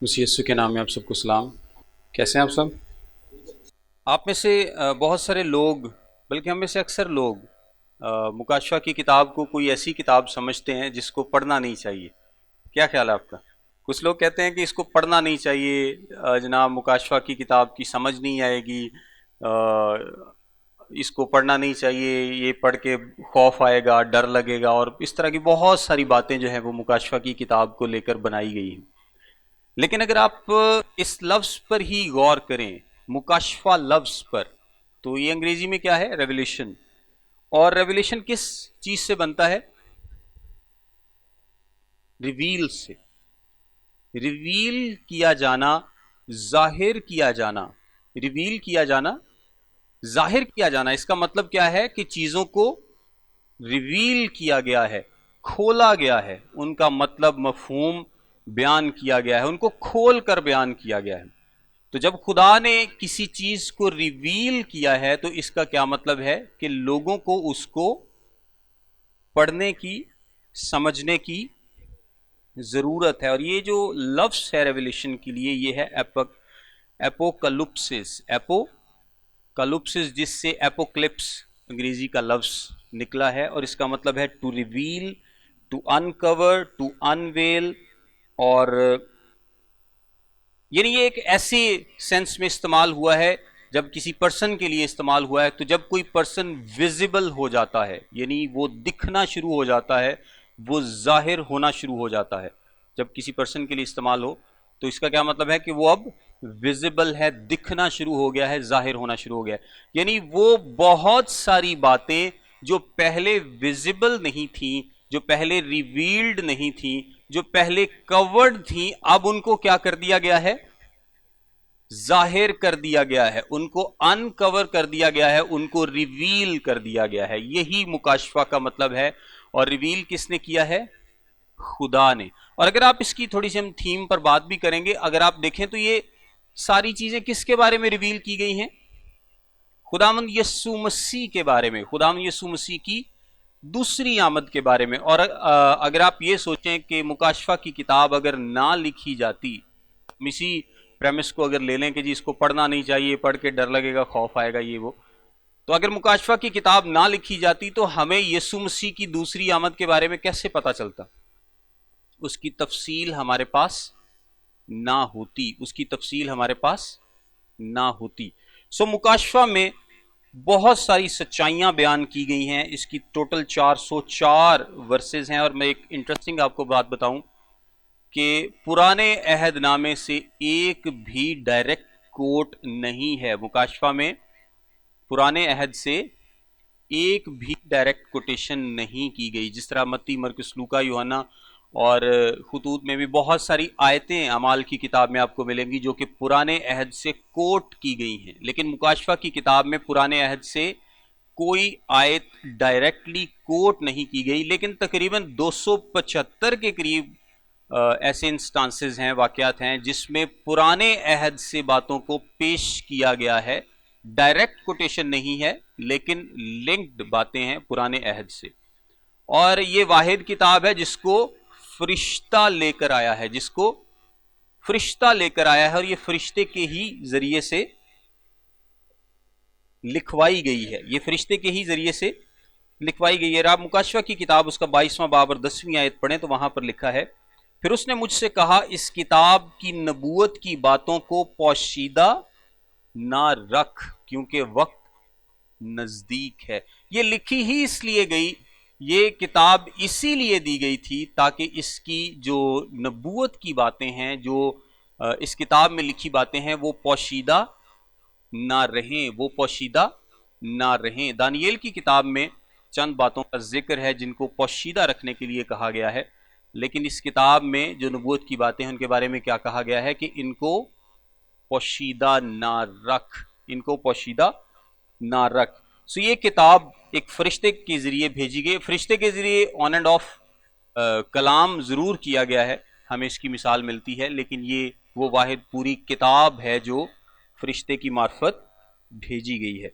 मसीह यीशु के नाम में आप सबको सलाम। कैसे हैं आप सब? आप में से बहुत सारे लोग, बल्कि हम में से अक्सर लोग मुकाशवा की किताब को कोई ऐसी किताब समझते हैं जिसको पढ़ना नहीं चाहिए। क्या ख्याल है आपका? कुछ लोग कहते हैं कि इसको पढ़ना नहीं चाहिए, जनाब मुकाशवा की किताब की समझ नहीं आएगी, इसको पढ़ना नहीं चाहिए, ये पढ़ के खौफ आएगा, डर लगेगा, और इस तरह की बहुत सारी बातें जो हैं वो मुकाशवा की किताब को लेकर बनाई गई हैं। लेकिन अगर आप इस लफ्ज पर ही गौर करें, मुकाशफा लफ्ज पर, तो ये अंग्रेजी में क्या है? रेवलेशन। और रेवलेशन किस चीज से बनता है? रिवील से। रिवील किया जाना, जाहिर किया जाना। रिवील किया जाना, जाहिर किया जाना, इसका मतलब क्या है कि चीजों को रिवील किया गया है, खोला गया है, उनका मतलब मफहूम बयान किया गया है, उनको खोल कर बयान किया गया है। तो जब खुदा ने किसी चीज को रिवील किया है तो इसका क्या मतलब है कि लोगों को उसको पढ़ने की, समझने की जरूरत है। और ये जो लफ्ज है रेवलेशन के लिए, ये है एपोकलुप्सिस। एपोकलुप्सिस, जिससे एपोक्लिप्स अंग्रेजी का लफ्ज निकला है, और इसका मतलब है to reveal, to uncover, to unveil. और यानी ये एक ऐसे सेंस में इस्तेमाल हुआ है, जब किसी पर्सन के लिए इस्तेमाल हुआ है, तो जब कोई पर्सन विजिबल हो जाता है, यानी वो दिखना शुरू हो जाता है, वो जाहिर होना शुरू हो जाता है। जब किसी पर्सन के लिए इस्तेमाल हो तो इसका क्या मतलब है कि वो अब विजिबल है, दिखना शुरू हो गया है, जाहिर होना शुरू हो गया है। यानी वो बहुत सारी बातें जो पहले विजिबल नहीं थी, जो पहले रिवील्ड नहीं थी, जो पहले कवर्ड थी, अब उनको क्या कर दिया गया है? जाहिर कर दिया गया है, उनको अनकवर कर दिया गया है, उनको रिवील कर दिया गया है। यही मुकाशफा का मतलब है। और रिवील किसने किया है? खुदा ने। और अगर आप इसकी थोड़ी सी हम थीम पर बात भी करेंगे, अगर आप देखें तो ये सारी चीजें किसके बारे में रिवील की गई हैं? खुदावंद यीशु मसीह के बारे में, खुदावंद यीशु मसीह की दूसरी आमद के बारे में। और अगर आप ये सोचें कि मुकाशफा की किताब अगर ना लिखी जाती, हम इसी प्रेमिस को अगर ले लें कि जी इसको पढ़ना नहीं चाहिए, पढ़ के डर लगेगा, खौफ आएगा, ये वो, तो अगर मुकाशफा की किताब ना लिखी जाती तो हमें यीशु मसीह की दूसरी आमद के बारे में कैसे पता चलता? उसकी तफसील हमारे पास ना होती, उसकी तफसील हमारे पास ना होती। सो मुकाशफा में बहुत सारी सच्चाइयां बयान की गई हैं। इसकी टोटल 404 वर्सेस हैं। और मैं एक इंटरेस्टिंग आपको बात बताऊं कि पुराने अहदनामे से एक भी डायरेक्ट कोट नहीं है मुकाशफा में। पुराने अहद से एक भी डायरेक्ट कोटेशन नहीं की गई। जिस तरह मत्ती, मरकुस, लूका, यूहन्ना और खुतूत में भी बहुत सारी आयतें अमाल की किताब में आपको मिलेंगी जो कि पुराने अहद से कोट की गई हैं, लेकिन मुकाशफा की किताब में पुराने अहद से कोई आयत डायरेक्टली कोट नहीं की गई। लेकिन तकरीबन 275 के करीब ऐसे इंस्टांसेस हैं, वाकयात हैं, जिसमें पुराने अहद से बातों को पेश किया गया है। डायरेक्ट कोटेशन नहीं है, लेकिन लिंक्ड बातें हैं पुराने अहद से। और ये वाहिद किताब है जिसको फरिश्ता लेकर आया है, जिसको फरिश्ता लेकर आया है, और ये फरिश्ते के ही जरिए से लिखवाई गई है। ये फरिश्ते के ही जरिए से लिखवाई गई है। आप मुकाशफा की किताब उसका 22वां बाब और 10वीं आयत पढ़ें तो वहां पर लिखा है, फिर उसने मुझसे कहा, इस किताब की नबूवत की बातों को पोशीदा ना रख, क्योंकि वक्त नजदीक है। ये लिखी ही इसलिए गई, ये किताब इसीलिए दी गई थी ताकि इसकी जो नबूवत की बातें हैं, जो इस किताब में लिखी बातें हैं, वो पोशीदा ना रहें, वो पोशीदा ना रहें। दानियेल की किताब में चंद बातों का जिक्र है जिनको पोशीदा रखने के लिए कहा गया है, लेकिन इस किताब में जो नबूवत की बातें हैं उनके बारे में क्या कहा गया है कि इनको पोशीदा ना रख, इनको पोशीदा ना रख। सो ये किताब एक फरिश्ते के जरिए भेजी गई। फरिश्ते के जरिए ऑन एंड ऑफ कलाम जरूर किया गया है, हमें इसकी मिसाल मिलती है, लेकिन ये वो वाहिद पूरी किताब है जो फरिश्ते की मार्फत भेजी गई है।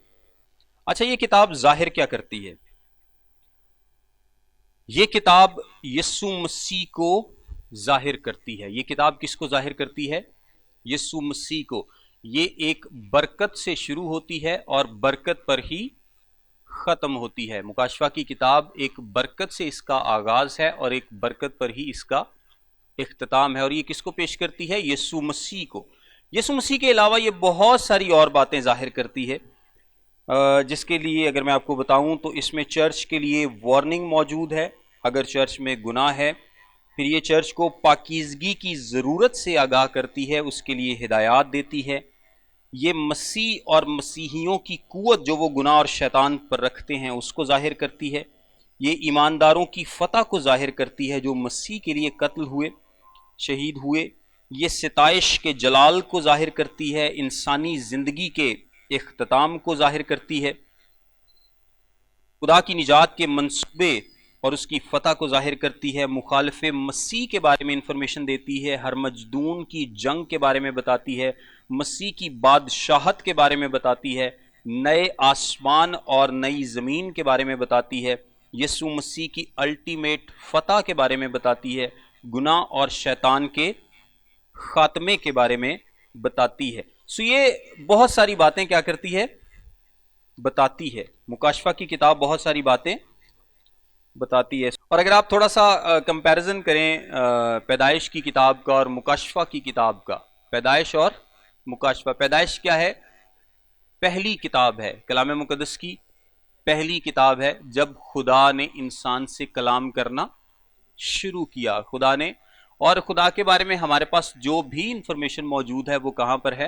अच्छा, ये किताब जाहिर क्या करती है? ये किताब यीशु मसीह को जाहिर करती है। ये किताब किसको जाहिर करती है? यीशु मसीह को। ये एक बरकत से शुरू होती है और बरकत पर ही खत्म होती है। मुकाशफा की किताब एक बरकत से इसका आगाज है और एक बरकत पर ही इसका इख्तिताम है। और ये किसको पेश करती है? यीशु मसीह को। यीशु मसीह के अलावा ये बहुत सारी और बातें जाहिर करती है, जिसके लिए अगर मैं आपको बताऊं तो इसमें चर्च के लिए वार्निंग मौजूद है अगर चर्च में गुनाह है। फिर ये चर्च को पाकीज़गी की ज़रूरत से आगाह करती है, उसके लिए हिदायत देती है। ये मसीह और मसीहियों की कुव्वत जो वो गुनाह और शैतान पर रखते हैं उसको जाहिर करती है। ये ईमानदारों की फतह को जाहिर करती है जो मसीह के लिए कत्ल हुए, शहीद हुए। ये सिताइश के जलाल को जाहिर करती है, इंसानी ज़िंदगी के इख्तिताम को जाहिर करती है, खुदा की निजात के मंसूबे और उसकी फतह को जाहिर करती है, मुखालिफ मसीह के बारे में इंफॉर्मेशन देती है, हर मजदून की जंग के बारे में बताती है, मसीह की बादशाहत के बारे में बताती है, नए आसमान और नई ज़मीन के बारे में बताती है, यीशु मसीह की अल्टीमेट फतह के बारे में बताती है, गुनाह और शैतान के खात्मे के बारे में बताती है। सो ये बहुत सारी बातें क्या करती है? बताती है। मुकाशफा की किताब बहुत सारी बातें बताती है। और अगर आप थोड़ा सा कंपैरिजन करें पैदाइश की किताब का और मुकाशफा की किताब का, पैदाइश और मुकाशफा। पैदाइश क्या है? पहली किताब है, कलाम मुकद्दस की पहली किताब है जब खुदा ने इंसान से कलाम करना शुरू किया। खुदा ने, और खुदा के बारे में हमारे पास जो भी इंफॉर्मेशन मौजूद है वो कहाँ पर है?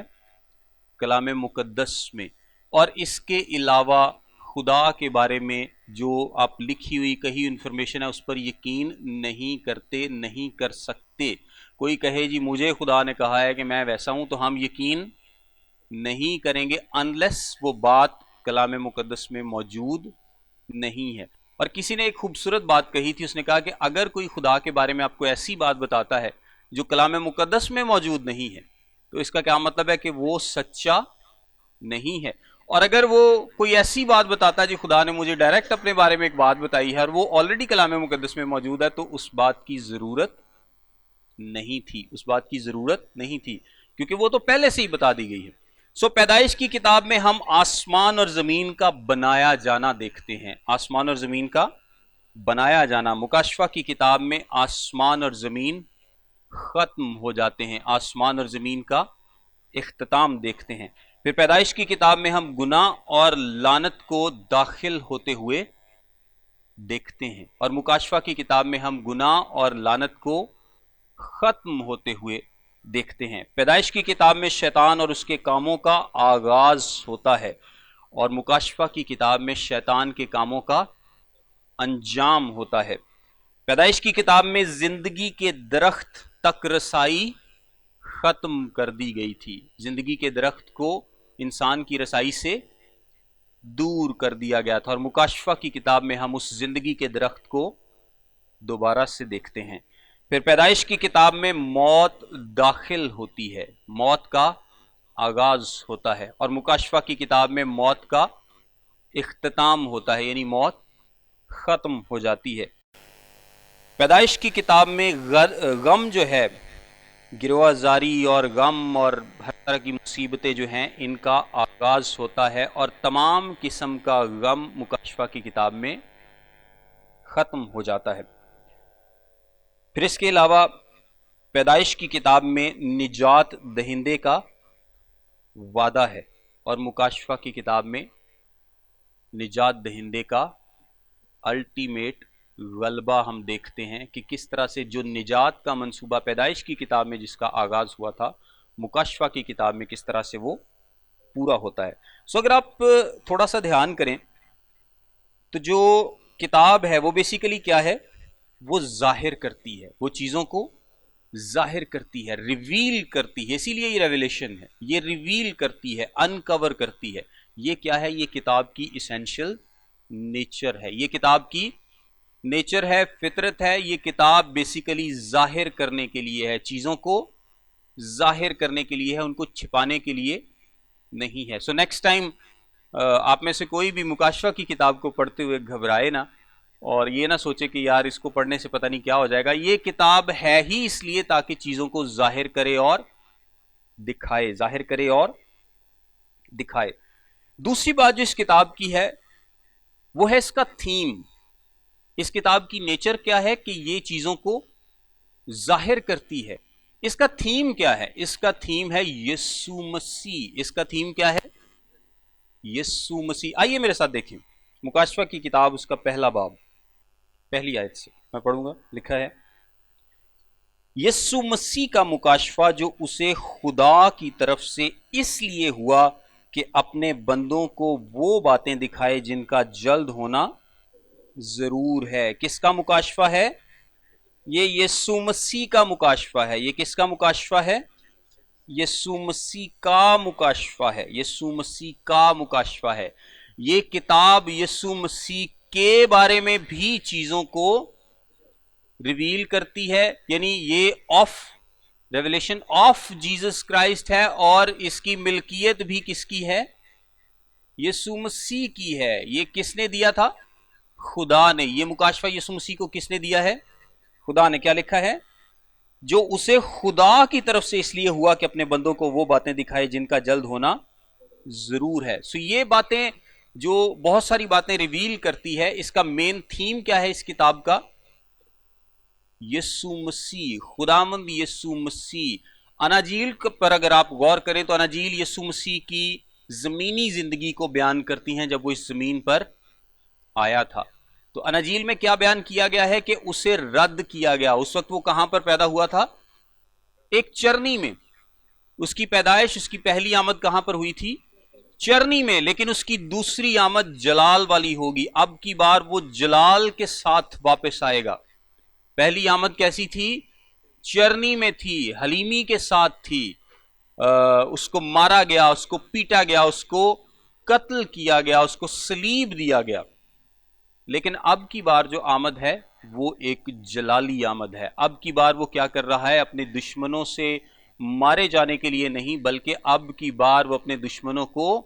कलाम मुकद्दस में। और इसके अलावा खुदा के बारे में जो आप लिखी हुई कही इंफॉर्मेशन है उस पर यकीन नहीं करते, नहीं कर सकते। कोई कहे जी मुझे खुदा ने कहा है कि मैं वैसा हूं, तो हम यकीन नहीं करेंगे अनलेस वो बात कलाम मुकद्दस में मौजूद नहीं है। और किसी ने एक खूबसूरत बात कही थी, उसने कहा कि अगर कोई खुदा के बारे में आपको ऐसी बात बताता है जो कलाम मुकद्दस में मौजूद नहीं है तो इसका क्या मतलब है? कि वो सच्चा नहीं है। और अगर वो कोई ऐसी बात बताता है जी खुदा ने मुझे डायरेक्ट अपने बारे में एक बात बताई है और वो ऑलरेडी कलाम मुकद्दस में मौजूद है, तो उस बात की जरूरत नहीं थी, उस बात की जरूरत नहीं थी, क्योंकि वो तो पहले से ही बता दी गई है। सो पैदाइश की किताब में हम आसमान और जमीन का बनाया जाना देखते हैं, आसमान और जमीन का बनाया जाना। मुकाशफा की किताब में आसमान और जमीन खत्म हो जाते हैं, आसमान और जमीन का इख्तिताम देखते हैं। फिर पैदाइश की किताब में हम गुनाह और लानत को दाखिल होते हुए देखते हैं और मुकाशफा की किताब में हम गुनाह और लानत को खत्म होते हुए देखते हैं। पैदाइश की किताब में शैतान और उसके कामों का आगाज होता है और मुकाशफा की किताब में शैतान के कामों का अंजाम होता है। पैदाइश की किताब में जिंदगी के दरख्त तक रसाई खत्म कर दी गई थी, जिंदगी के दरख्त को इंसान की रसाई से दूर कर दिया गया था और मुकाशफा की किताब में हम उस जिंदगी के दरख्त को दोबारा से देखते हैं। फिर पैदाइश की किताब में मौत दाखिल होती है, मौत का आगाज होता है और मुकाशफा की किताब में मौत का इख्तिताम होता है, यानी मौत खत्म हो जाती है। पैदाइश की किताब में गम जो है, गिरवाजारी और गम और हर तरह की मुसीबतें जो हैं इनका आगाज होता है और तमाम किस्म का गम मुकाशफा की किताब में ख़त्म हो जाता है। फिर इसके अलावा पैदाइश की किताब में निजात दहिंदे का वादा है और मुकाशफा की किताब में निजात दहिंदे का अल्टीमेट गलबा हम देखते हैं कि किस तरह से जो निजात का मंसूबा पैदाइश की किताब में जिसका आगाज हुआ था, मुकाशफा की किताब में किस तरह से वो पूरा होता है। सो अगर आप थोड़ा सा ध्यान करें तो जो किताब है वो बेसिकली क्या है? वो जाहिर करती है, वो चीज़ों को जाहिर करती है, रिवील करती है, इसीलिए ये रेवलेशन है, ये रिवील करती है, अनकवर करती है। ये क्या है? ये किताब की इसेंशियल नेचर है, ये किताब की नेचर है, फितरत है। ये किताब बेसिकली जाहिर करने के लिए है, चीज़ों को जाहिर करने के लिए है, उनको छिपाने के लिए नहीं है। सो नेक्स्ट टाइम आप में से कोई भी मुकाशफा की किताब को पढ़ते हुए घबराए ना, और ये ना सोचे कि यार इसको पढ़ने से पता नहीं क्या हो जाएगा। ये किताब है ही इसलिए ताकि चीजों को जाहिर करे और दिखाए, जाहिर करे और दिखाए। दूसरी बात जो इस किताब की है वो है इसका थीम। इस किताब की नेचर क्या है कि ये चीजों को जाहिर करती है। इसका थीम क्या है? इसका थीम है यीशु मसीह। इसका थीम क्या है? यीशु मसीह। आइए मेरे साथ देखें मुकाशफा की किताब, उसका पहला बाब, पहली आयत से मैं पढ़ूंगा। लिखा है, यीशु मसीह का मुकाशफा जो उसे खुदा की तरफ से इसलिए हुआ कि अपने बंदों को वो बातें दिखाए जिनका जल्द होना जरूर है। किसका मुकाशफा है? ये यीशु मसीह का मुकाशफा है। ये किसका मुकाशफा है? यीशु मसीह का मुकाशफा है। यीशु मसीह का मुकाशफा है। ये किताब यीशु मसीह के बारे में भी चीजों को रिवील करती है, यानी ये of revelation of Jesus Christ है, और इसकी मिल्कियत भी किसकी है? यीशु मसीह की है। ये किसने दिया था? खुदा ने। ये मुकाशफा यीशु मसीह को किसने दिया है? खुदा ने। क्या लिखा है? जो उसे खुदा की तरफ से इसलिए हुआ कि अपने बंदों को वो बातें दिखाए जिनका जल्द होना जरूर है। सो ये बातें जो बहुत सारी बातें रिवील करती है, इसका मेन थीम क्या है इस किताब का? यीशु मसीह, खुदामंद यीशु मसीह। अनाजील पर अगर आप गौर करें तो अनाजील यीशु मसीह की जमीनी जिंदगी को बयान करती हैं जब वो इस जमीन पर आया था। तो अनाजील में क्या बयान किया गया है कि उसे रद्द किया गया। उस वक्त वो कहां पर पैदा हुआ था? एक चरनी में। उसकी पैदाइश, उसकी पहली आमद कहां पर हुई थी? चरनी में। लेकिन उसकी दूसरी आमद जलाल वाली होगी। अब की बार वो जलाल के साथ वापस आएगा। पहली आमद कैसी थी? चरनी में थी, हलीमी के साथ थी। उसको मारा गया, उसको पीटा गया, उसको कत्ल किया गया, उसको सलीब दिया गया। लेकिन अब की बार जो आमद है वो एक जलाली आमद है। अब की बार वो क्या कर रहा है? अपने दुश्मनों से मारे जाने के लिए नहीं, बल्कि अब की बार वो अपने दुश्मनों को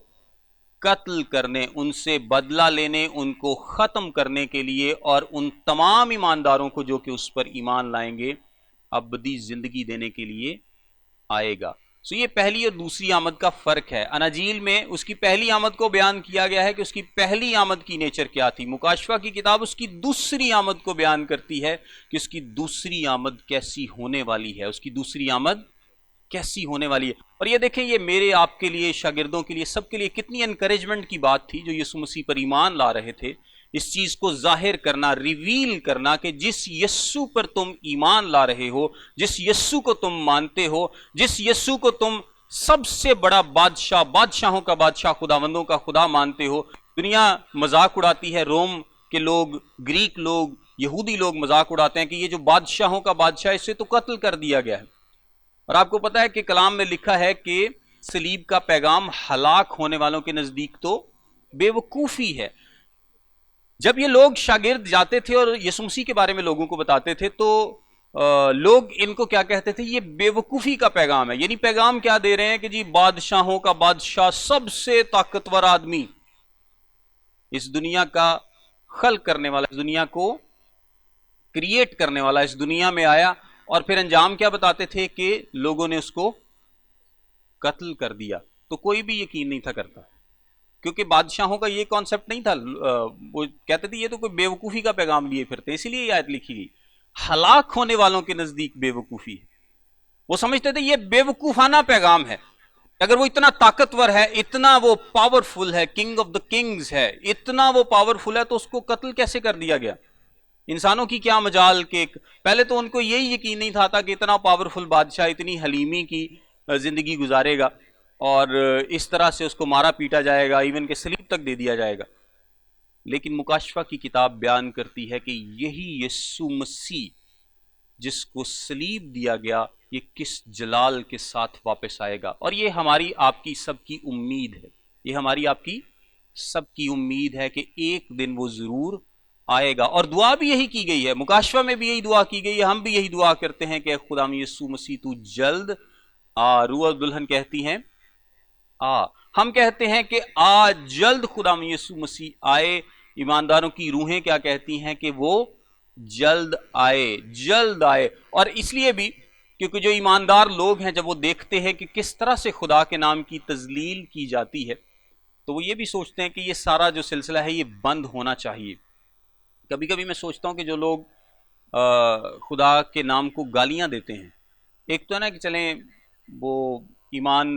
कत्ल करने, उनसे बदला लेने, उनको खत्म करने के लिए, और उन तमाम ईमानदारों को जो कि उस पर ईमान लाएंगे अबदी जिंदगी देने के लिए आएगा। सो ये पहली और दूसरी आमद का फर्क है। अनाजील में उसकी पहली आमद को बयान किया गया है कि उसकी पहली आमद की नेचर क्या थी। मुकाशफा की किताब उसकी दूसरी आमद को बयान करती है कि उसकी दूसरी आमद कैसी होने वाली है। उसकी दूसरी आमद कैसी होने वाली है। और ये देखें, ये मेरे आपके लिए, शागिर्दों के लिए, सबके लिए कितनी एनकरेजमेंट की बात थी जो यीशु मसीह पर ईमान ला रहे थे। इस चीज को जाहिर करना, रिवील करना कि जिस यीशु पर तुम ईमान ला रहे हो, जिस यीशु को तुम मानते हो, जिस यीशु को तुम सबसे बड़ा बादशाह, बादशाहों का बादशाह, खुदावंदों का खुदा मानते हो। दुनिया मजाक उड़ाती है, रोम के लोग, ग्रीक लोग, यहूदी लोग मजाक उड़ाते हैं कि ये जो बादशाहों का बादशाह, इसे तो कत्ल कर दिया गया है। और आपको पता है कि कलाम में लिखा है कि सलीब का पैगाम हलाक होने वालों के नजदीक तो बेवकूफी है। जब ये लोग शागिर्द जाते थे और यीशु मसीह के बारे में लोगों को बताते थे तो लोग इनको क्या कहते थे? ये बेवकूफी का पैगाम है। यानी पैगाम क्या दे रहे हैं कि जी बादशाहों का बादशाह, सबसे ताकतवर आदमी, इस दुनिया का खल्क करने वाला, इस दुनिया को क्रिएट करने वाला, इस दुनिया में आया। और फिर अंजाम क्या बताते थे? कि लोगों ने उसको कत्ल कर दिया। तो कोई भी यकीन नहीं था करता, क्योंकि बादशाहों का ये कॉन्सेप्ट नहीं था। वो कहते थे ये तो कोई बेवकूफी का पैगाम लिए फिरते, इसीलिए ये आयत लिखी गई, हलाक होने वालों के नजदीक बेवकूफी है। वो समझते थे ये बेवकूफाना पैगाम है। अगर वो इतना ताकतवर है, इतना वो पावरफुल है, किंग ऑफ द किंग्स है, इतना वो पावरफुल है, तो उसको कत्ल कैसे कर दिया गया? इंसानों की क्या मजाल के पहले तो उनको यही यकीन नहीं था कि इतना पावरफुल बादशाह इतनी हलीमी की जिंदगी गुजारेगा और इस तरह से उसको मारा पीटा जाएगा, इवन के सलीब तक दे दिया जाएगा। लेकिन मुकाशफा की किताब बयान करती है कि यही यीशु मसीह जिसको सलीब दिया गया, ये किस जलाल के साथ वापस आएगा। और ये हमारी आपकी सबकी उम्मीद है, ये हमारी आपकी सबकी उम्मीद है कि एक दिन वो जरूर आएगा। और दुआ भी यही की गई है, मुकाशफा में भी यही दुआ की गई है, हम भी यही दुआ करते हैं कि खुदा यीशु मसीह तू जल्द आ। रूह और दुल्हन कहती हैं आ, हम कहते हैं कि आ जल्द खुदा यीशु मसीह आए ईमानदारों की रूहें क्या कहती हैं कि वो जल्द आए, जल्द आए। और इसलिए भी क्योंकि जो ईमानदार लोग हैं जब वो देखते हैं कि किस तरह से खुदा के नाम की तजलील की जाती है, तो वो ये भी सोचते हैं कि ये सारा जो सिलसिला है ये बंद होना चाहिए। कभी कभी मैं सोचता हूँ कि जो लोग खुदा के नाम को गालियां देते हैं, एक तो है ना कि चलें वो ईमान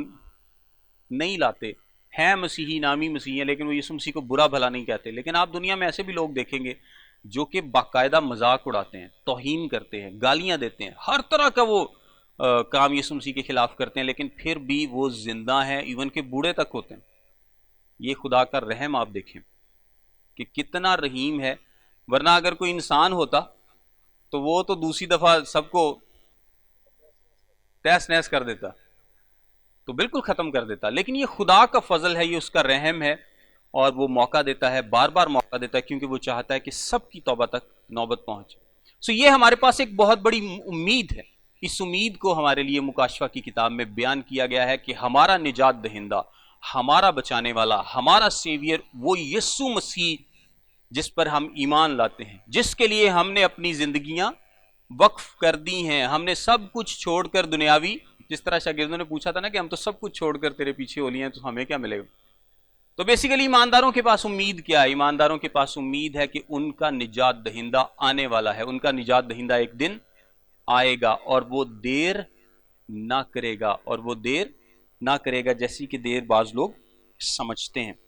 नहीं लाते हैं, मसीही नामी मसीही हैं, लेकिन वो यीशु मसीह को बुरा भला नहीं कहते। लेकिन आप दुनिया में ऐसे भी लोग देखेंगे जो कि बाकायदा मजाक उड़ाते हैं, तौहीन करते हैं, गालियां देते हैं, हर तरह का वो काम यीशु मसीह के खिलाफ करते हैं, लेकिन फिर भी वो जिंदा हैं, इवन के बूढ़े तक होते हैं। ये खुदा का रहम आप देखें कि कितना रहीम है। वरना अगर कोई इंसान होता तो वो तो दूसरी दफा सबको तहस नहस कर देता, तो बिल्कुल खत्म कर देता। लेकिन ये खुदा का फजल है, ये उसका रहम है, और वो मौका देता है, बार बार मौका देता है, क्योंकि वो चाहता है कि सबकी तौबा तक नौबत पहुंचे। सो ये हमारे पास एक बहुत बड़ी उम्मीद है। इस उम्मीद को हमारे लिए मुकाशफा की किताब में बयान किया गया है कि हमारा निजात दहिंदा, हमारा बचाने वाला, हमारा सेवियर वो यीशु मसीह जिस पर हम ईमान लाते हैं, जिसके लिए हमने अपनी जिंदगियां वक्फ कर दी हैं। हमने सब कुछ छोड़कर दुनियावी, जिस तरह शागिर्दों ने पूछा था ना कि हम तो सब कुछ छोड़कर तेरे पीछे हो लिए हैं, तो हमें क्या मिलेगा। तो बेसिकली ईमानदारों के पास उम्मीद क्या है? ईमानदारों के पास उम्मीद है कि उनका निजात दहिंदा आने वाला है, उनका निजात दहिंदा एक दिन आएगा, और वो देर ना करेगा, और वो देर ना करेगा जैसी कि देर बाज लोग समझते हैं।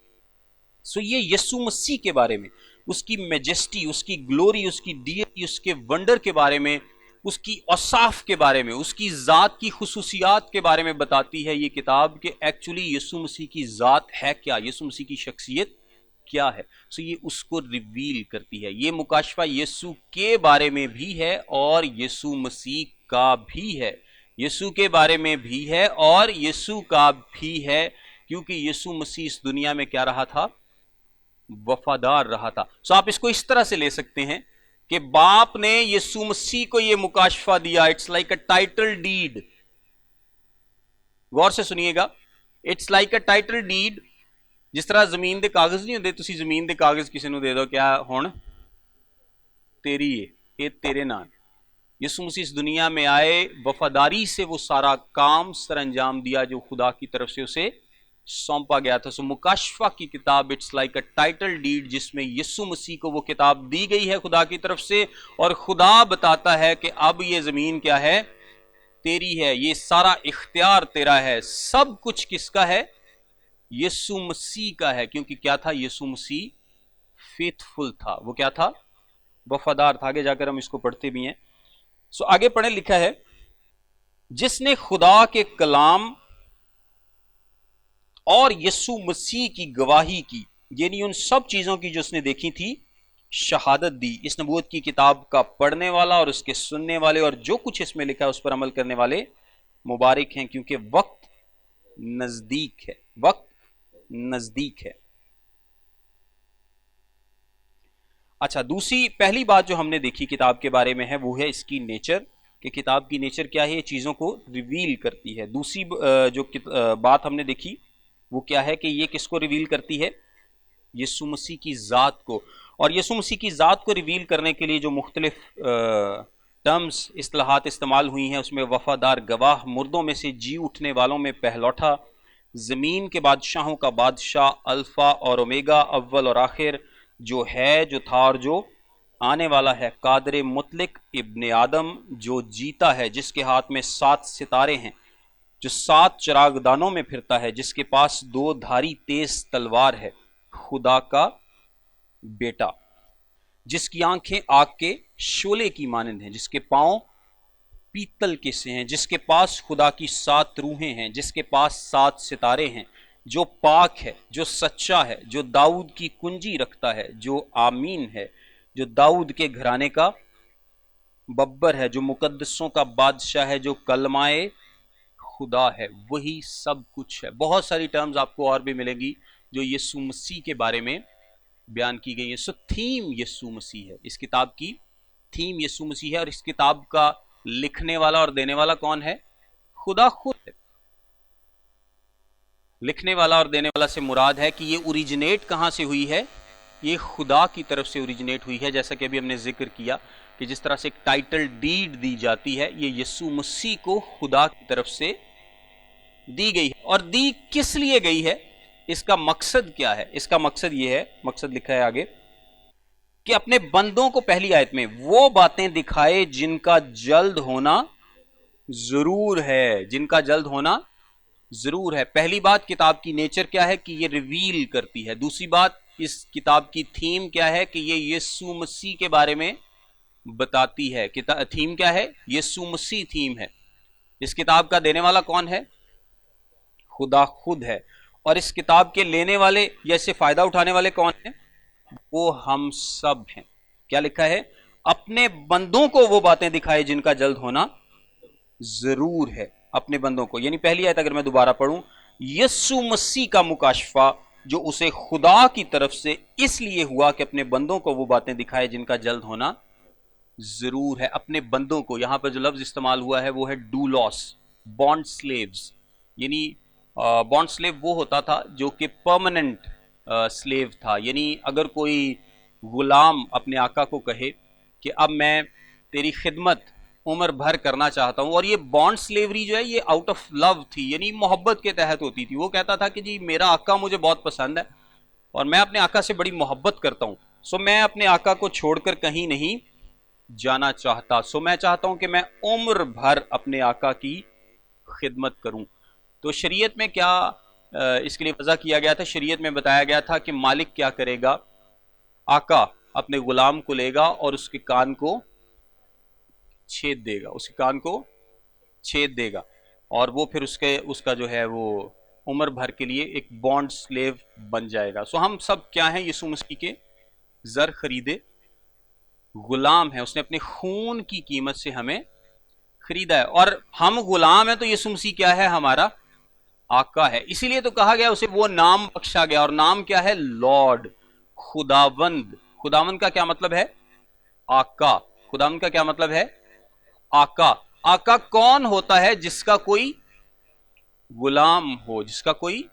सो ये यीशु मसीह के बारे में, उसकी मैजेस्टी, उसकी ग्लोरी, उसकी डियटी, उसके वंडर के बारे में, उसकी औसाफ के बारे में, उसकी ज़ात की खुसूसियात के बारे में बताती है ये किताब कि एक्चुअली यीशु मसीह की ज़ात है क्या, यीशु मसीह की शख्सियत क्या है। सो ये उसको रिवील करती है। ये मुकाशफा यीशु के बारे में भी है और यीशु मसीह का भी है, यीशु के बारे में भी है और यीशु का भी है, क्योंकि यीशु मसीह इस दुनिया में क्या रहा था? वफादार रहा था। सो आप इसको इस तरह से ले सकते हैं कि बाप ने यीशु मसीह को यह मुकाशफा दिया। It's like a title deed. गौर से सुनिएगा, it's like a title deed. जिस तरह जमीन के कागज नहीं होंगे, तुसी जमीन के कागज किसी को दे दो, क्या हुण तेरी है, ये तेरे नाम। यीशु मसीह इस दुनिया में आए, वफादारी से वो सारा काम सर अंजाम दिया जो खुदा की तरफ से उसे सौंपा गया था। सो मुकाशफा की किताब it's like a title deed, जिसमें यीशु मसीह को वो किताब दी गई है खुदा की तरफ से, और खुदा बताता है कि अब ये जमीन क्या है? तेरी है, ये सारा इख्तियार तेरा है। सब कुछ किसका है? यीशु मसीह का है। क्योंकि क्या था? यीशु मसीह फेथफुल था। वो क्या था? वफादार था। आगे जाकर हम इसको पढ़ते भी हैं। सो आगे पढ़े, लिखा है, जिसने खुदा के कलाम और यीशु मसीह की गवाही की, यानी उन सब चीजों की जो उसने देखी थी, शहादत दी। इस नबूवत की किताब का पढ़ने वाला और उसके सुनने वाले और जो कुछ इसमें लिखा है उस पर अमल करने वाले मुबारक हैं, क्योंकि वक्त नजदीक है, वक्त नजदीक है। अच्छा, दूसरी पहली बात जो हमने देखी किताब के बारे में है वो है इसकी नेचर, कि किताब की नेचर क्या है? ये चीजों को रिवील करती है। दूसरी जो बात हमने देखी वो क्या है कि ये किसको रिवील करती है? यीशु मसीह की ज़ात को। और यीशु मसीह की ज़ात को रिवील करने के लिए जो मुख्तलिफ टर्म्स, इस्तिलाहात इस्तेमाल हुई हैं, उसमें वफादार गवाह, मुर्दों में से जी उठने वालों में पहलौठा, ज़मीन के बादशाहों का बादशाह, अल्फ़ा और ओमेगा, अव्वल और आखिर, जो है, जो था और जो आने वाला है, कादर मुतलिक, इब्ने आदम, जो जीता है, जिसके हाथ में 7 सितारे हैं, जो 7 चिरागदानों में फिरता है, जिसके पास 2 धारी तेज तलवार है, खुदा का बेटा, जिसकी आंखें आग के शोले की मानंद हैं, जिसके पांव पीतल के से हैं, जिसके पास खुदा की 7 रूहें हैं, जिसके पास 7 सितारे हैं, जो पाक है, जो सच्चा है, जो दाऊद की कुंजी रखता है, जो आमीन है, जो दाऊद के घराने का बब्बर है, जो मुकद्दसों का बादशाह है, जो कलमाए खुदा है, वही सब कुछ है। बहुत सारी टर्म्स आपको और भी मिलेंगी जो यीशु मसीह के बारे में बयान की गई है। सो थीम यीशु मसीह है, इस किताब की थीम यीशु मसीह है, और इस किताब का लिखने वाला और देने वाला कौन है? खुदा खुद है। लिखने वाला और देने वाला से मुराद है कि ये ओरिजिनेट कहां से हुई है? ये खुदा की तरफ से ओरिजिनेट हुई है, जैसा कि अभी हमने जिक्र किया कि जिस तरह से एक टाइटल डीड दी जाती है, ये यीशु मसीह को खुदा की तरफ से दी गई है। और दी किस लिए गई है, इसका मकसद क्या है? इसका मकसद ये है, मकसद लिखा है आगे कि अपने बंदों को, पहली आयत में, वो बातें दिखाए जिनका जल्द होना जरूर है, जिनका जल्द होना जरूर है। पहली बात, किताब की नेचर क्या है कि ये रिवील करती है। दूसरी बात, इस किताब की थीम क्या है कि ये यीशु मसीह के बारे में बताती है। थीम क्या है? यीशु मसीह थीम है। इस किताब का देने वाला कौन है? खुदा खुद है। और इस किताब के लेने वाले या इससे फायदा उठाने वाले कौन है? वो हम सब हैं। क्या लिखा है? अपने बंदों को वो बातें दिखाए जिनका जल्द होना जरूर है। अपने बंदों को, यानी पहली आयत अगर मैं दोबारा पढ़ूं, यीशु मसीह का मुकाशफा जो उसे खुदा की तरफ से इसलिए हुआ कि अपने बंदों को वो बातें दिखाए जिनका जल्द होना जरूर है। अपने बंदों को, यहां पर जो लफ्ज इस्तेमाल हुआ है वो है डूलॉस, बॉन्ड स्लेव्स। यानी बॉन्ड स्लेव वो होता था जो कि परमानेंट स्लेव था। यानी अगर कोई गुलाम अपने आका को कहे कि अब मैं तेरी खिदमत उम्र भर करना चाहता हूं, और ये बॉन्ड स्लेवरी जो है ये आउट ऑफ लव थी, यानी मोहब्बत के तहत होती थी। वो कहता था कि जी मेरा आका मुझे बहुत पसंद है और मैं अपने आका से बड़ी मोहब्बत करता हूं, सो मैं अपने आका को छोड़कर कहीं नहीं जाना चाहता, सो मैं चाहता हूं कि मैं उम्र भर अपने आका की खिदमत करूं। तो शरीयत में क्या इसके लिए वजह किया गया था? शरीयत में बताया गया था कि मालिक क्या करेगा, आका अपने गुलाम को लेगा और उसके कान को छेद देगा, उसके कान को छेद देगा, और वो फिर उसका जो है वो उम्र भर के लिए एक बॉन्ड स्लेव बन जाएगा। सो हम सब क्या हैं? यीशु मसीह के जर खरीदे गुलाम हैं। उसने अपने खून की कीमत से हमें खरीदा है, और हम गुलाम हैं तो यीशु मसीह क्या है? हमारा आका है। इसीलिए तो कहा गया उसे वो नाम बख्शा गया, और नाम क्या है? लॉर्ड, खुदावंद। खुदावंद का क्या मतलब है? आका। खुदावंद का क्या मतलब है? आका। आका कौन होता है? जिसका कोई गुलाम हो, जिसका कोई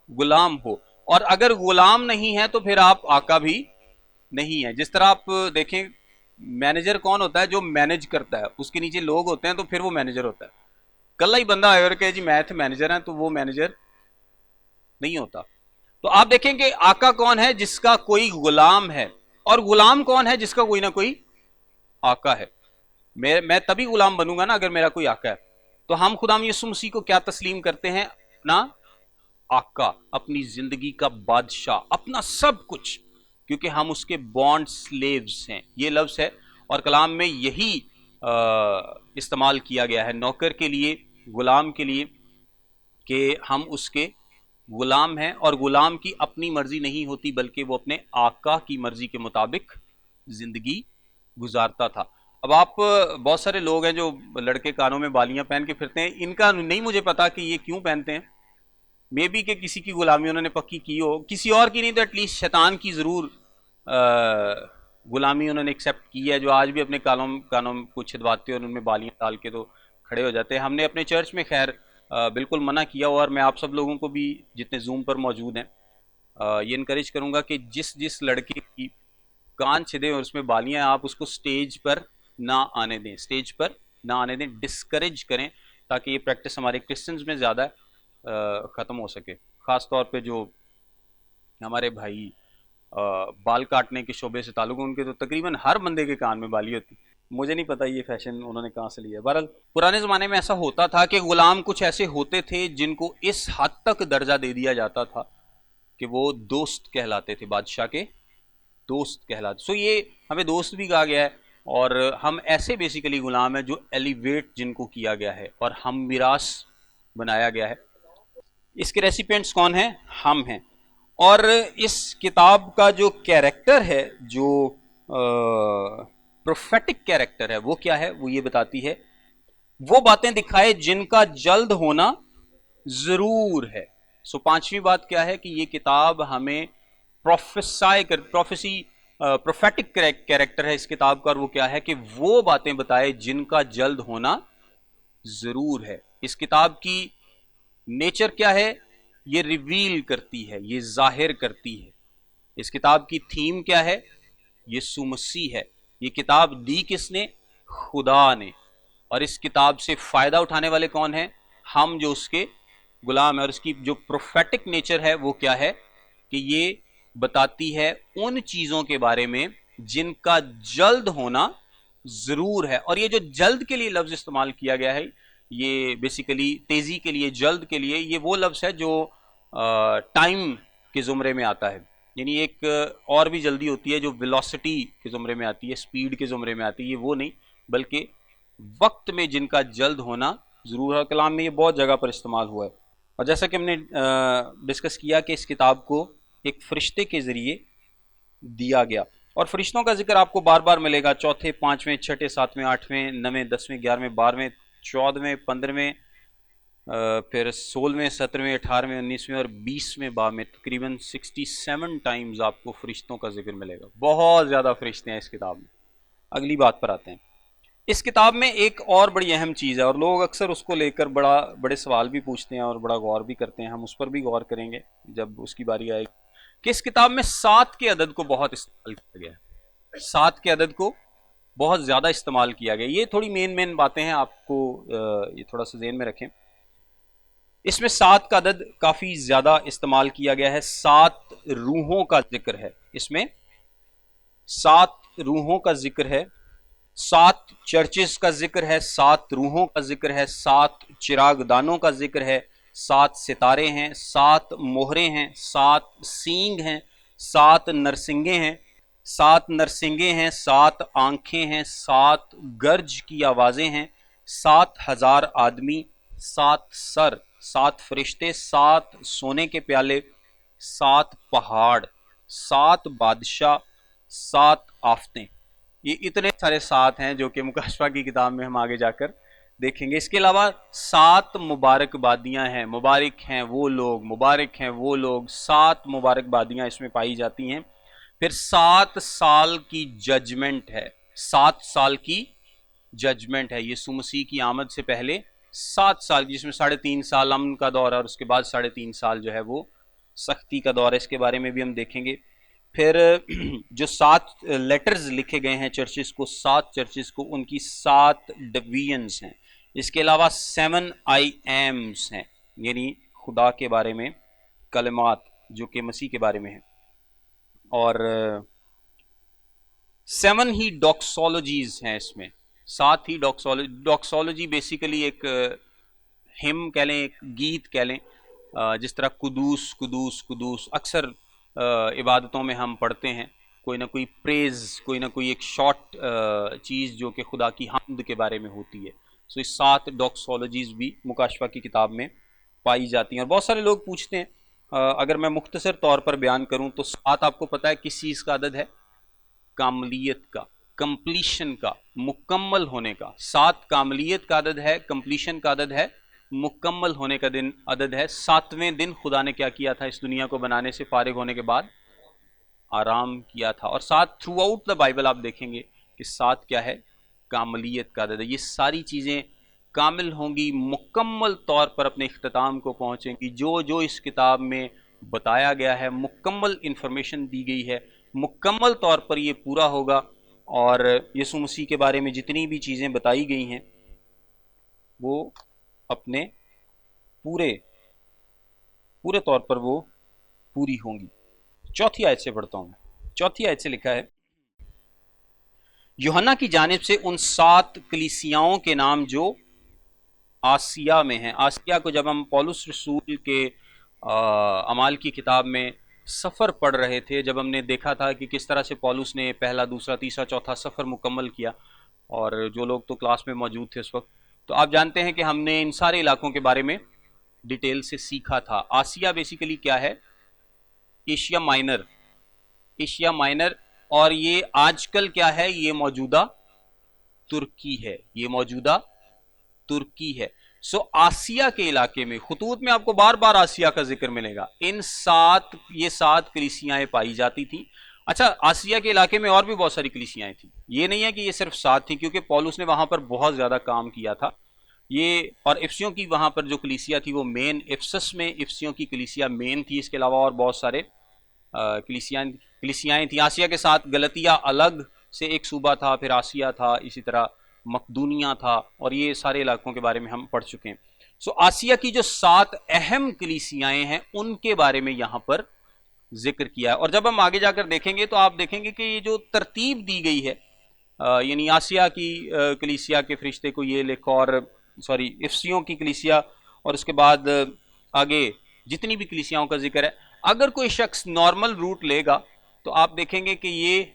गुलाम हो। और अगर गुलाम नहीं है तो फिर आप आका भी नहीं है। जिस तरह आप देखें, मैनेजर कौन होता है? जो मैनेज करता है, उसके नीचे लोग होते हैं तो फिर वो मैनेजर होता है। कल ही बंदा आया और कहे जी मैं मैनेजर है, तो वो मैनेजर नहीं होता। तो आप देखें कि आका कौन है? जिसका कोई गुलाम है। और गुलाम कौन है? जिसका कोई ना कोई आका है। मैं तभी गुलाम बनूंगा ना अगर मेरा कोई आका है। तो हम खुदाम यीशु मसीह को क्या तस्लीम करते हैं? अपना आका, अपनी जिंदगी का बादशाह, अपना सब कुछ, क्योंकि हम उसके बॉन्ड स्लेव्स हैं। ये लफ्ज है और कलाम में यही इस्तेमाल किया गया है नौकर के लिए, गुलाम के लिए, कि हम उसके गुलाम हैं। और गुलाम की अपनी मर्जी नहीं होती, बल्कि वो अपने आका की मर्जी के मुताबिक जिंदगी गुजारता था। अब आप, बहुत सारे लोग हैं जो लड़के कानों में बालियां पहन के फिरते हैं, इनका नहीं मुझे पता कि ये क्यों पहनते हैं। मे बी कि किसी की गुलामी उन्होंने पक्की की हो, किसी और की नहीं तो एटलीस्ट शैतान की जरूर गुलामी उन्होंने एक्सेप्ट की है, जो आज भी अपने कानों को छिदवाते हैं और उनमें बालियां डाल के तो खड़े हो जाते हैं। हमने अपने चर्च में खैर बिल्कुल मना किया, और मैं आप सब लोगों को भी जितने जूम पर मौजूद हैं ये इनकरेज करूंगा कि जिस लड़के की कान छिदे और उसमें बालियां, आप उसको स्टेज पर ना आने दें, स्टेज पर ना आने दें, डिस्करेज करें, ताकि ये प्रैक्टिस हमारे क्रिश्चियंस में ज़्यादा ख़त्म हो सके। ख़ास तौर पे जो हमारे भाई बाल काटने के शोबे से ताल्लुक, उनके तो तकरीबन हर बंदे के कान में बाली होती। मुझे नहीं पता ये फैशन उन्होंने कहाँ से लिया। बहरहाल पुराने ज़माने में ऐसा होता था कि ग़ुलाम कुछ ऐसे होते थे जिनको इस हद तक दर्जा दे दिया जाता था कि वो दोस्त कहलाते थे, बादशाह के दोस्त कहलाते। सो ये हमें दोस्त भी कहा गया है, और हम ऐसे बेसिकली गुलाम हैं जो एलिवेट जिनको किया गया है और हम मिरास बनाया गया है। इसके रेसिपिएंट्स कौन हैं? हम हैं। और इस किताब का जो कैरेक्टर है, जो प्रोफेटिक कैरेक्टर है, वो क्या है? वो ये बताती है वो बातें दिखाए जिनका जल्द होना जरूर है। सो पांचवी बात क्या है कि ये किताब हमें प्रोफेसी प्रोफेटिक कैरेक्टर है इस किताब का, और वो क्या है कि वो बातें बताए जिनका जल्द होना जरूर है। इस किताब की नेचर क्या है? ये रिवील करती है, ये जाहिर करती है। इस किताब की थीम क्या है? यीशु मसीह है। ये किताब दी किसने? खुदा ने। और इस किताब से फायदा उठाने वाले कौन हैं? हम जो उसके गुलाम है। और इसकी जो प्रोफेटिक नेचर है वो क्या है कि ये बताती है उन चीजों के बारे में जिनका जल्द होना जरूर है। और ये जो जल्द के लिए लफ्ज इस्तेमाल किया गया है, ये बेसिकली तेजी के लिए, जल्द के लिए, ये वो लफ्ज है जो टाइम के जुमरे में आता है। यानी एक और भी जल्दी होती है जो वेलोसिटी के जुमरे में आती है, स्पीड के जुमरे में आती है, ये वो नहीं, बल्कि वक्त में जिनका जल्द होना जरूर है। कलाम में ये बहुत जगह पर इस्तेमाल हुआ है। और जैसा कि हमने डिस्कस किया कि इस किताब को एक फरिश्ते के जरिए दिया गया, और फरिश्तों का जिक्र आपको बार बार मिलेगा। चौथे, पांचवें, छठे, सातवें, आठवें, नवें, 10वें, 11वें, 12वें, 14वें, 15वें, फिर 16वें, 17वें, 18वें, 19वें और 20वें बाब में तकरीबन 67 टाइम्स आपको फरिश्तों का जिक्र मिलेगा। बहुत ज़्यादा फरिश्ते हैं इस किताब में। अगली बात पर आते हैं। इस किताब में एक और बड़ी अहम चीज़ है, और लोग अक्सर उसको लेकर बड़े सवाल भी पूछते हैं और बड़ा गौर भी करते हैं। हम उस पर भी गौर करेंगे जब उसकी बारी आएगी। कि इस किताब में 7 के अदद को बहुत इस्तेमाल किया गया है। 7 के अदद को बहुत ज़्यादा इस्तेमाल किया गया। ये थोड़ी मेन बातें हैं, आपको ये थोड़ा सा ज़हन में रखें। इसमें 7 का अदद काफ़ी ज़्यादा इस्तेमाल किया गया है। 7 रूहों का जिक्र है इसमें। 7 रूहों का जिक्र है, 7 चर्चेस का जिक्र है, 7 रूहों का जिक्र है, 7 चिरागदानों का जिक्र है, 7 सितारे हैं, 7 मोहरें हैं, 7 सींग हैं, 7 नरसिंगे हैं, 7 नरसिंगे हैं, 7 आंखें हैं, 7 गर्ज की आवाजें हैं, 7,000 आदमी, 7 सर, 7 फरिश्ते, 7 सोने के प्याले, 7 पहाड़, 7 बादशाह, 7 आफतें। ये इतने सारे 7 हैं जो कि मुकाशफा की किताब में हम आगे जाकर देखेंगे। इसके अलावा 7 मुबारकबादियां हैं। मुबारक हैं वो लोग, मुबारक हैं वो लोग, 7 मुबारकबादियां इसमें पाई जाती हैं। फिर 7 साल की जजमेंट है। 7 साल की जजमेंट है यीशु मसीह की आमद से पहले 7 साल की, जिसमें 3.5 साल अमन का दौर है और उसके बाद 3.5 साल जो है वो सख्ती का दौर है। इसके बारे में भी हम देखेंगे। फिर जो 7 लेटर्स लिखे गए हैं चर्चिस को, 7 चर्चिस को, उनकी 7 डिवीजन्स हैं। इसके अलावा 7 आई एम्स हैं, यानी खुदा के बारे में कलमात जो कि मसीह के बारे में है। और 7 ही डॉक्सोलॉजीज हैं इसमें। 7 ही डॉक्सोलॉजी बेसिकली एक हिम कह लें, एक गीत कह लें। जिस तरह कुदूस कुदूस कुदूस अक्सर इबादतों में हम पढ़ते हैं, कोई ना कोई प्रेज, कोई ना कोई एक शॉर्ट चीज़ जो कि खुदा की हमद के बारे में होती है। सो इस 7 डॉक्सोलॉजीज भी मुकाशफा की किताब में पाई जाती हैं। और बहुत सारे लोग पूछते हैं, अगर मैं मुख्तसर तौर पर बयान करूं तो 7 आपको पता है किस चीज़ का अदद है? कामलियत का, कंप्लीशन का, मुकम्मल होने का। 7 कामलियत का अदद है, कंप्लीशन का अदद है, मुकम्मल होने का दिन अदद है। 7वें दिन खुदा ने क्या किया था? इस दुनिया को बनाने से फारिग होने के बाद आराम किया था। और 7 थ्रू आउट द बाइबल आप देखेंगे कि 7 क्या है? कामलियत का अदद है। ये सारी चीज़ें कामिल होंगी, मुकम्मल तौर पर अपने इख्तिताम को पहुँचेंगी। जो जो इस किताब में बताया गया है, मुकम्मल इंफॉर्मेशन दी गई है, मुकम्मल तौर पर ये पूरा होगा। और यीशु मसीह के बारे में जितनी भी चीज़ें बताई गई हैं वो अपने पूरे तौर पर वो पूरी होंगी। चौथी आयत से पढ़ता हूं मैं। चौथी आयत से लिखा है, यूहन्ना की जानिब से उन 7 कलीसियाओं के नाम जो आसिया में हैं। आसिया को जब हम पौलुस रसूल के अमाल की किताब में सफ़र पढ़ रहे थे, जब हमने देखा था कि किस तरह से पौलुस ने पहला, दूसरा, तीसरा, चौथा सफ़र मुकम्मल किया, और जो लोग तो क्लास में मौजूद थे उस वक्त, तो आप जानते हैं कि हमने इन सारे इलाकों के बारे में डिटेल से सीखा था। आसिया बेसिकली क्या है? Asia minor, Asia minor. और ये आजकल क्या है? ये मौजूदा तुर्की है, ये मौजूदा तुर्की है। सो आसिया के इलाके में, खुतूत में आपको बार बार आसिया का जिक्र मिलेगा। इन 7 कलीसियाएं पाई जाती थी। अच्छा, आसिया के इलाके में और भी बहुत सारी कलीसियाएं थी, ये नहीं है कि ये सिर्फ 7 थी, क्योंकि पौलुस ने वहां पर बहुत ज्यादा काम किया था। ये और इफ्सियों की वहां पर जो कलीसिया थी वो मेन, इफ्सस में इफ्सियों की कलीसिया मेन थी। इसके अलावा और बहुत सारे कलीसियाएं थी। आसिया के साथ गलतिया अलग से एक सूबा था, फिर आसिया था, इसी तरह मकदूनिया था, और ये सारे इलाकों के बारे में हम पढ़ चुके हैं। सो आसिया की जो 7 अहम कलीसियाएं हैं उनके बारे में यहां पर जिक्र किया है। और जब हम आगे जाकर देखेंगे तो आप देखेंगे कि ये जो तरतीब दी गई है, यानी आसिया की कलीसिया के फरिश्ते को ये लिखो, और सॉरी इफ्सियों की कलीसिया, और उसके बाद आगे जितनी भी कलीसियाओं का जिक्र है, अगर कोई शख्स नॉर्मल रूट लेगा तो आप देखेंगे कि ये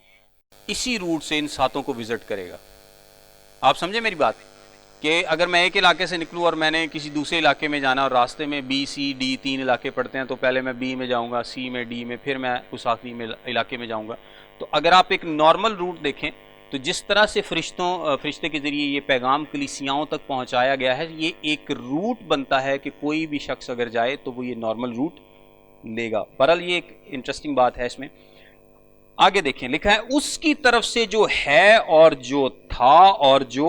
इसी रूट से इन 7 को विजिट करेगा। आप समझे मेरी बात कि अगर मैं एक इलाके से निकलूं और मैंने किसी दूसरे इलाके में जाना और रास्ते में बी सी डी 3 इलाके पड़ते हैं, तो पहले मैं बी में जाऊंगा, सी में, डी में, फिर मैं उस आखिरी में इलाके में जाऊंगा। तो अगर आप एक नॉर्मल रूट देखें तो जिस तरह से फरिश्ते के जरिए ये पैगाम कलीसियाओं तक पहुंचाया गया है, ये एक रूट बनता है कि कोई भी शख्स अगर जाए तो वो ये नॉर्मल रूट लेगा। बहरहाल ये एक इंटरेस्टिंग बात है। इसमें आगे देखें, लिखा है उसकी तरफ से जो है और जो था और जो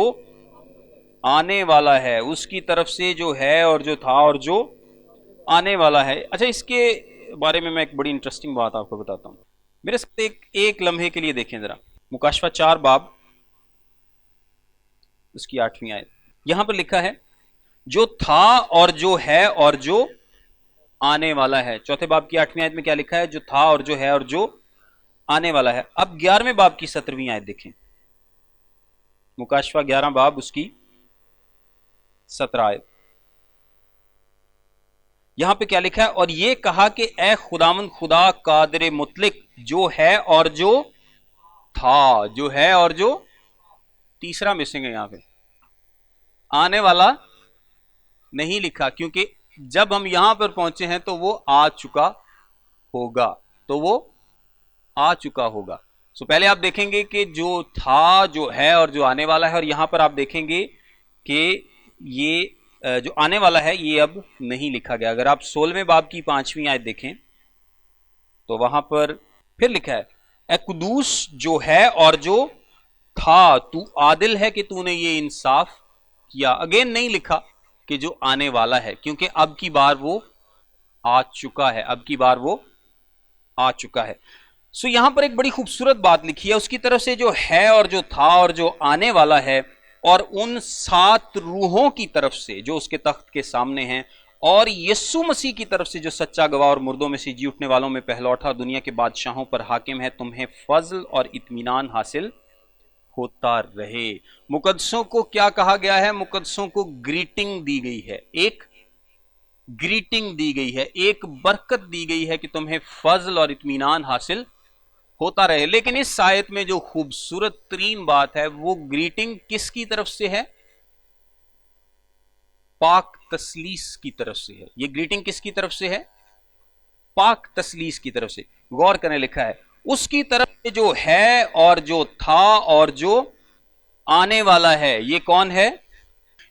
आने वाला है, उसकी तरफ से जो है और जो था और जो आने वाला है। अच्छा, इसके बारे में मैं एक बड़ी इंटरेस्टिंग बात आपको बताता हूं। मेरे साथ एक लम्हे के लिए देखें जरा, मुकाशफा 4 बाब उसकी 8वीं आयत। यहां पर लिखा है जो था और जो है और जो आने वाला है। चौथे बाब की 8वीं आयत में क्या लिखा है? जो था और जो है और जो आने वाला है। अब 11वें बाब की 17वीं आयत देखें, मुकाशफा 11 बाब उसकी 17 आयत। यहां पे क्या लिखा है? और ये कहा कि ए खुदावंद खुदा कादिर मुतलिक, जो है और जो था, जो है और जो, तीसरा मिसिंग है यहां पे, आने वाला नहीं लिखा, क्योंकि जब हम यहां पर पहुंचे हैं तो वो आ चुका होगा, तो वो आ चुका होगा। सो पहले आप देखेंगे कि जो था, जो है और जो आने वाला है, और यहां पर आप देखेंगे कि ये जो आने वाला है ये अब नहीं लिखा गया। अगर आप 16वें बाब की 5वीं आयत देखें तो वहां पर फिर लिखा है ए कुदूस, जो है और जो था, तू आदिल है कि तूने ये इंसाफ किया। अगेन नहीं लिखा कि जो आने वाला है, क्योंकि अब की बार वो आ चुका है, अब की बार वो आ चुका है। सो यहां पर एक बड़ी खूबसूरत बात लिखी है, उसकी तरफ से जो है और जो था और जो आने वाला है, और उन 7 रूहों की तरफ से जो उसके तख्त के सामने हैं, और यीशु मसीह की तरफ से जो सच्चा गवाह और मुर्दों में से जी उठने वालों में पहलौठा दुनिया के बादशाहों पर हाकिम है, तुम्हें फजल और इत्मीनान हासिल होता रहे। मुकद्दसों को क्या कहा गया है? मुकद्दसों को ग्रीटिंग दी गई है, एक ग्रीटिंग दी गई है, एक बरकत दी गई है कि तुम्हें फजल और इत्मीनान हासिल होता रहे। लेकिन इस आयत में जो खूबसूरत तरीन बात है, वो ग्रीटिंग किसकी तरफ से है? पाक तसलीस की तरफ से है। ये ग्रीटिंग किसकी तरफ से है? पाक तसलीस की तरफ से। गौर करें, लिखा है उसकी तरफ से जो है और जो था और जो आने वाला है। ये कौन है?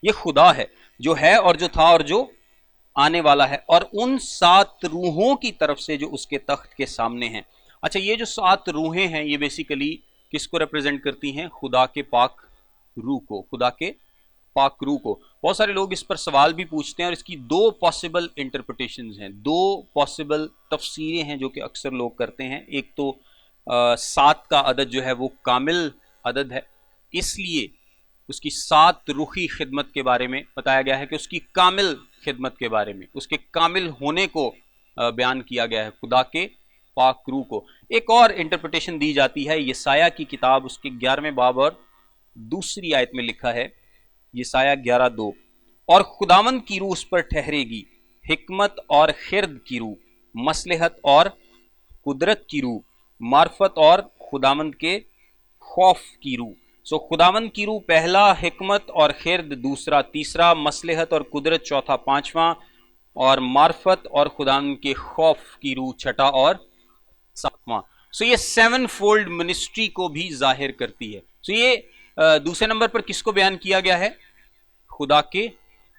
ये खुदा है, जो है और जो था और जो आने वाला है, और उन 7 रूहों की तरफ से जो उसके तख्त के सामने हैं। अच्छा, ये जो 7 रूहें हैं ये बेसिकली किसको रिप्रेजेंट करती हैं? खुदा के पाक रूह को, खुदा के पाक रूह को। बहुत सारे लोग इस पर सवाल भी पूछते हैं, और इसकी 2 पॉसिबल इंटरप्रिटेशंस हैं, 2 पॉसिबल तफसीरें हैं जो कि अक्सर लोग करते हैं। एक तो 7 का अदद जो है वो कामिल अदद है, इसलिए उसकी 7 रुखी खिदमत के बारे में बताया गया है कि उसकी कामिल खिदमत के बारे में, उसके कामिल होने को बयान किया गया है, खुदा के पाक रूह को। एक और इंटरप्रिटेशन दी जाती है, यसाया की किताब उसके 11वें बाब और दूसरी आयत में लिखा है, यसाया 11:2, और खुदावंद की रूह उस पर ठहरेगी, हिकमत और खिर्द की रूह, मसलहत और कुदरत की रूह, मार्फत और खुदावंद के खौफ की रूह। सो खुदावंद की रूह पहला, हिकमत और खिर्द दूसरा, तीसरा मसलहत और कुदरत चौथा, पांचवा, और मार्फत और खुदावंद के खौफ की रूह छठा और सातवां। सो ये 7 फोल्ड मिनिस्ट्री को भी जाहिर करती है। सो ये दूसरे नंबर पर किसको बयान किया गया है? खुदा के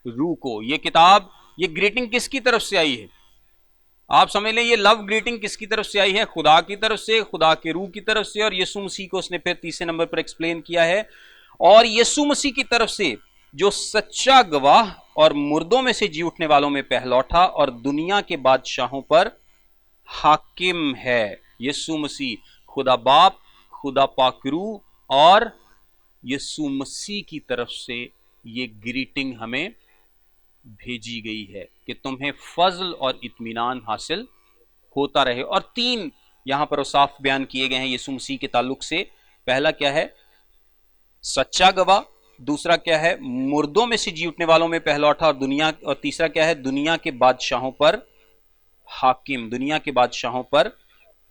रूह को। ये किताब, ये ग्रीटिंग किसकी तरफ से आई है? आप समझ लें, ये लव ग्रीटिंग किसकी तरफ से आई है? खुदा की तरफ से, खुदा के रूह की तरफ से, और यीशु मसीह को उसने फिर तीसरे नंबर पर एक्सप्लेन किया है। और यीशु मसीह की तरफ से जो सच्चा गवाह और मुर्दों में से जी उठने वालों में पहलौठा और दुनिया के बादशाहों पर हाकिम है। यीशु मसीह, खुदा बाप, खुदा पाकरू और यीशु मसीह की तरफ से ये ग्रीटिंग हमें भेजी गई है कि तुम्हें फजल और इत्मीनान हासिल होता रहे। और 3 यहां पर साफ बयान किए गए हैं यीशु मसीह के ताल्लुक से। पहला क्या है? सच्चा गवाह। दूसरा क्या है? मुर्दों में से जी उठने वालों में पहला उठा। और तीसरा क्या है? दुनिया के बादशाहों पर हाकिम। दुनिया के बादशाहों पर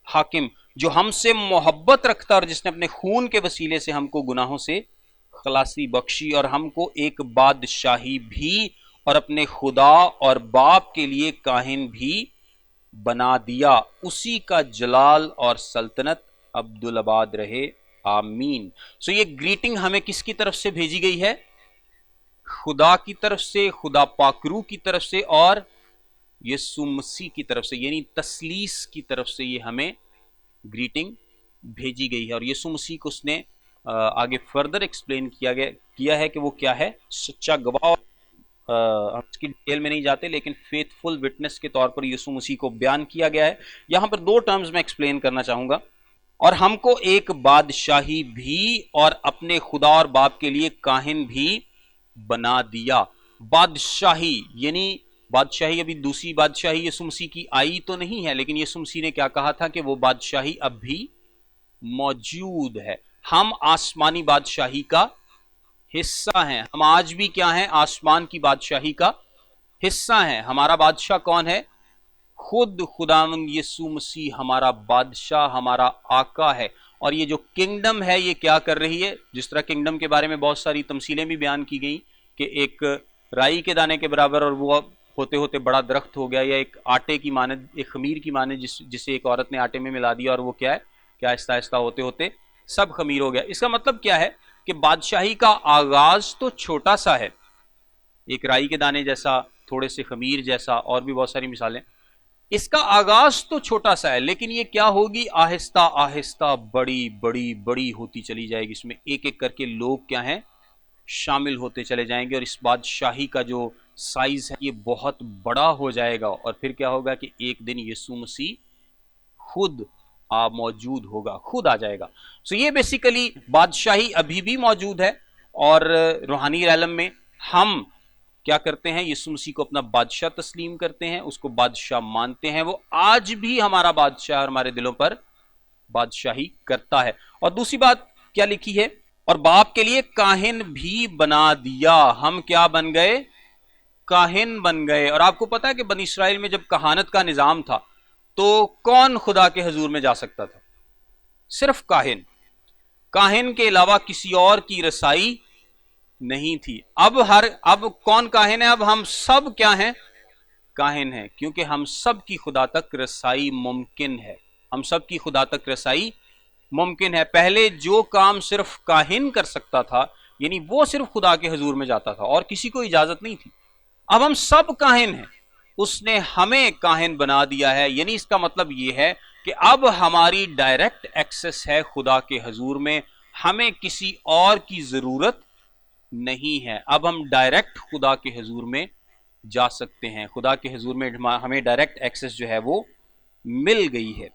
हाकिम, जो हमसे मोहब्बत रखता और जिसने अपने खून के वसीले से हमको गुनाहों से खलासी बख्शी और हमको एक बादशाही भी और अपने खुदा और बाप के लिए काहिन भी बना दिया। उसी का जलाल और सल्तनत अब्दुल आबाद रहे, आमीन। सो ये ग्रीटिंग हमें किसकी तरफ से भेजी गई है? खुदा की तरफ से, खुदा पाकरू की तरफ से और यीशु मसीह की तरफ से, यानी तसलीस की तरफ से ये हमें ग्रीटिंग भेजी गई है। और यीशु मसीह को उसने आगे फर्दर एक्सप्लेन किया है कि वो क्या है? सच्चा गवाह। हम इसकी डिटेल में नहीं जाते, लेकिन फेथफुल विटनेस के तौर पर यीशु मसीह को बयान किया गया है। यहां पर 2 टर्म्स में एक्सप्लेन करना चाहूंगा। और हमको एक बादशाही भी और अपने खुदा और बाप के लिए काहिन भी बना दिया। बादशाही यानी बादशाही, अभी दूसरी बादशाही यीशु मसीह की आई तो नहीं है, लेकिन यीशु मसीह ने क्या कहा था कि वो बादशाही अब भी मौजूद है। हम आसमानी बादशाही का हिस्सा हैं। हम आज भी क्या हैं? आसमान की बादशाही का हिस्सा हैं। हमारा बादशाह कौन है? खुद खुदावंद यीशु मसीह हमारा बादशाह, हमारा आका है। और ये जो किंगडम है ये क्या कर रही है? जिस तरह किंगडम के बारे में बहुत सारी तमसीलें भी बयान की गई कि एक राई के दाने के बराबर और वो होते होते बड़ा दरख्त हो गया, या एक आटे की मानद, एक खमीर की मानद जिसे एक औरत ने आटे में मिला दिया और वो क्या है, क्या आहिस्ता आहिस्ता होते होते सब खमीर हो गया। इसका मतलब क्या है कि बादशाही का आगाज तो छोटा सा है, एक राई के दाने जैसा, थोड़े से खमीर जैसा, और भी बहुत सारी मिसालें। इसका आगाज तो छोटा सा है, लेकिन ये क्या होगी? आहिस्ता आहिस्ता बड़ी बड़ी बड़ी होती चली जाएगी। इसमें एक एक करके लोग क्या हैं? शामिल होते चले जाएंगे। और इस बादशाही का जो साइज है ये बहुत बड़ा हो जाएगा। और फिर क्या होगा कि एक दिन यीशु मसीह खुद मौजूद होगा, खुद आ जाएगा। सो ये बेसिकली बादशाही अभी भी मौजूद है। और रूहानी आलम में हम क्या करते हैं? यीशु मसीह को अपना बादशाह तस्लीम करते हैं, उसको बादशाह मानते हैं। वो आज भी हमारा बादशाह और हमारे दिलों पर बादशाही करता है। और दूसरी बात क्या लिखी है? और बाप के लिए काहिन भी बना दिया। हम क्या बन गए? काहिन बन गए। और आपको पता है कि बनी इस्राइल में जब कहानत का निजाम था तो कौन खुदा के हजूर में जा सकता था? सिर्फ काहिन। काहिन के अलावा किसी और की रसाई नहीं थी। अब कौन काहिन है? अब हम सब क्या हैं? काहिन हैं, क्योंकि हम सब की खुदा तक रसाई मुमकिन है। हम सब की खुदा तक रसाई मुमकिन है। पहले जो काम सिर्फ काहिन कर सकता था, यानी वो सिर्फ खुदा के हजूर में जाता था और किसी को इजाजत नहीं थी। अब हम सब काहिन हैं, उसने हमें काहिन बना दिया है। यानी इसका मतलब यह है कि अब हमारी डायरेक्ट एक्सेस है खुदा के हजूर में, हमें किसी और की जरूरत नहीं है। अब हम डायरेक्ट खुदा के हजूर में जा सकते हैं। खुदा के हजूर में हमें डायरेक्ट एक्सेस जो है वो मिल गई है।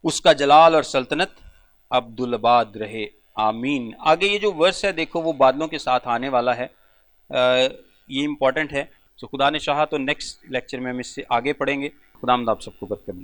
उसका जलाल और सल्तनत अब्दुल आबाद रहे, आमीन। आगे ये जो वर्स है देखो, वो बादलों के साथ आने वाला है। ये इंपॉर्टेंट है। तो खुदा ने चाहा तो नेक्स्ट लेक्चर में हम इससे आगे पढ़ेंगे। खुदावंद आप सबको बरकत दे।